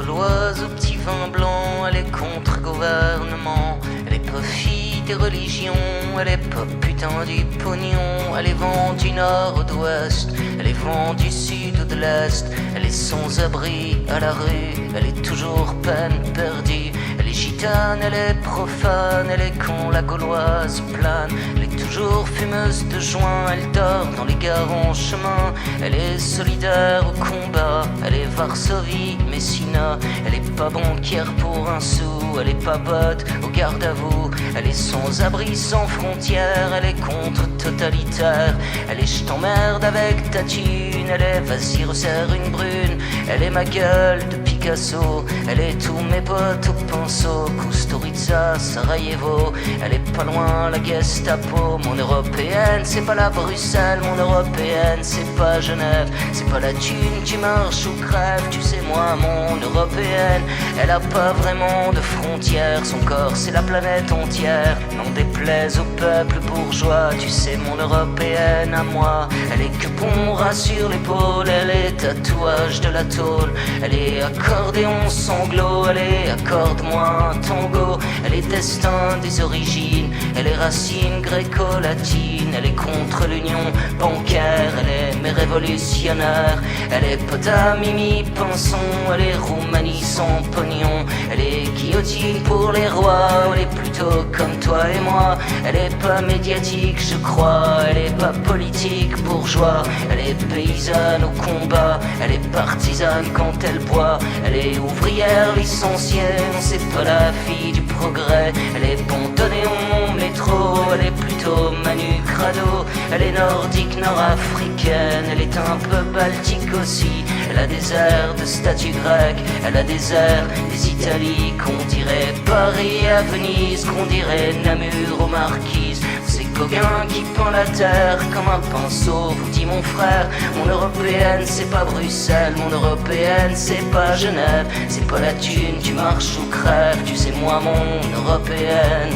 gauloise au petit vin blanc, elle est contre-gouvernement. Elle est pas fille des religions, elle est pas putain du pognon. Elle est vent du nord au d'ouest, elle est vent du sud ou de l'est. Elle est sans abri à la rue, elle est toujours peine perdue. Elle est gitane, elle est profane, elle est con, la gauloise plane. Elle est toujours fumeuse de joint, elle dort dans les gares en chemin. Elle est solidaire au combat, elle est Varsovie, Messina. Elle est pas banquière pour un sou, elle est pas botte au garde à vous. Elle est sans abri, sans frontières, elle est contre-totalitaire. Elle est je t'emmerde avec ta thune, elle est vas-y resserre une brune. Elle est ma gueule de Picasso, elle est tous mes potes au pinceau. Kusturica, Sarajevo, elle est pas loin la Gestapo. Mon européenne, c'est pas la Bruxelles, mon européenne, c'est pas Genève. C'est pas la thune qui marche ou crève, tu sais moi mon européenne. Elle a pas vraiment de frontières, son corps c'est la planète entière. N'en déplaise au peuple bourgeois, tu sais mon européenne à moi. Elle est que pont sur l'épaule, elle est tatouage de la tôle. Elle est accordéon sanglot, elle est accorde-moi un tango. Elle est destin des origines, elle est racine gréco-latine. Elle est contre l'union bancaire, elle est mais révolutionnaire. Elle est pota mimi pinson, elle est Roumanie sans pognon. Elle est guillotine pour les rois, elle est plutôt comme toi et moi. Elle est pas médiatique je crois, elle est pas politique bourgeois. Elle est paysanne au combat, elle est partisane quand elle boit. Elle est ouvrière licenciée, non c'est pas la fille du progrès. Elle est pontonéon métro, elle est plutôt Manu Crado. Elle est nordique nord-africaine, elle est un peu baltique aussi. Elle a des airs de statue grecque, elle a des airs des Italies, qu'on dirait Paris à Venise, qu'on dirait Namur aux Marquises. C'est Gauguin qui peint la terre comme un pinceau, vous dit mon frère. Mon européenne c'est pas Bruxelles, mon européenne c'est pas Genève. C'est pas la thune, tu marches ou crèves, tu sais moi mon européenne.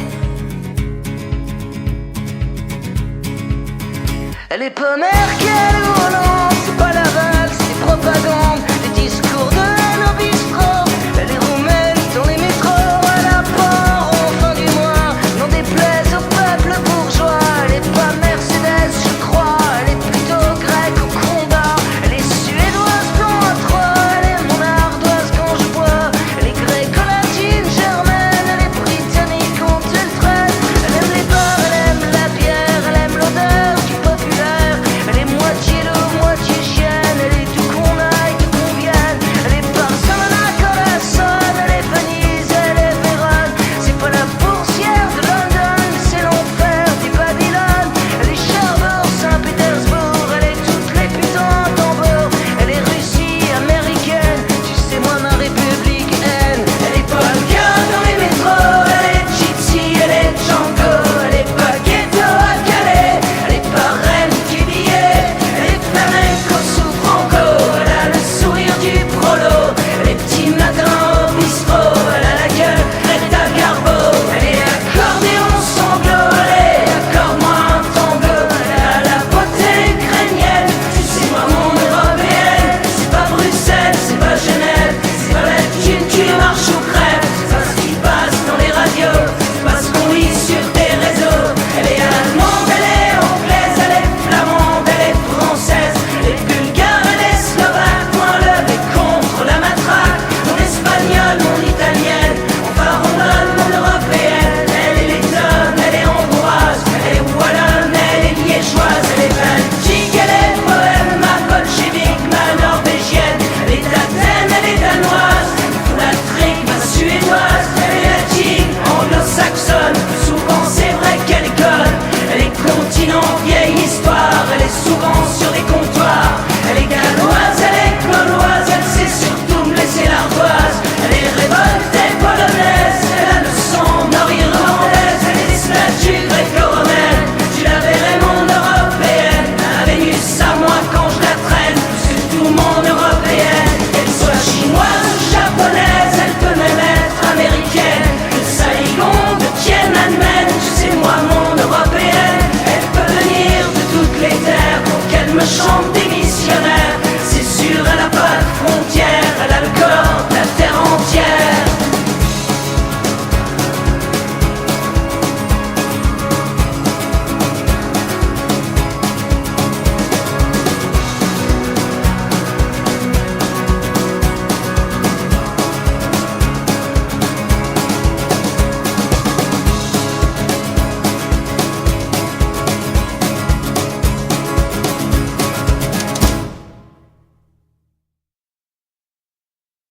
Elle est pas Merkel ou Hollande, c'est pas Laval, c'est propagande, les discours de haine au bistrot. Elle est roumaine dans les métros, elle a pas en fin du mois, n'en déplaise au peuple bourgeois. Elle est pas Mercedes je crois, elle est plutôt grecque au combat. Elle est suédoise quand à trois, elle est mon ardoise quand je bois. Elle est gréco-latine, germaine, elle est britannique quand elle traite. Elle aime les bars, elle aime la bière, elle aime l'odeur du populaire. Elle est moitié loup, moitié chienne, elle est tout qu'on aille, tout qu'on vienne. Elle est Barcelona quand elle sonne, elle est Venise, elle est Vérone. C'est pas la boursière de London, c'est l'enfer du Babylone. Elle est Cherbourg, Saint-Pétersbourg, elle est toutes les putains d'Hambourg. Elle est Russie américaine, tu sais moi ma république haine. Elle est polka dans les métros, elle est gypsy, elle est Django. Elle est pas ghetto à Calais, elle est pas reine du billet. Elle est flamenco sous Franco, elle a le sourire du prolo. Elle est petit matin au bistrot, elle a la gueule Greta Garbo. Elle est accordéon sanglot, elle est accorde-moi un tango. Elle a la beauté ukrainienne, tu sais moi mon européenne. C'est pas Bruxelles, c'est pas Genève, c'est pas la thune, tu marches ou crèves. C'est pas ce qui passe dans les radios, c'est pas ce qu'on lit sur tes réseaux. Elle est allemande, elle est anglaise, elle est flamande, elle est française. Elle est bulgare, elle est slovaque, point levé contre la matraque. Mon espagnole, mon italienne, enfin on donne mon européenne. Elle est lettonne, elle est hongroise, elle est wallonne, elle est liégeoise. Elle est baltique, elle est bohème, ma bolchevique, ma norvégienne. Elle est d'Athènes, elle est danoise, la trique, ma suédoise. Elle est latine, anglo-saxonne, souvent c'est vrai qu'elle est conne. Elle est continent, vieille histoire, elle est souvent sur les comptoirs. Elle est galloise, elle est gauloise, elle sait surtout me laisser l'ardoise. Elle est révoltée polonaise, elle a le sang nord-irlandaise. Elle est des statues gréco-romaines, tu la verrais mon européenne. La Vénus à moi quand je la traîne, plus que tout mon européenne. Elle soit chinoise ou japonaise, elle peut même être américaine. De Saigon, de Tiananmen, tu sais moi mon européenne. Elle peut venir de toutes les terres pour qu'elle me chante des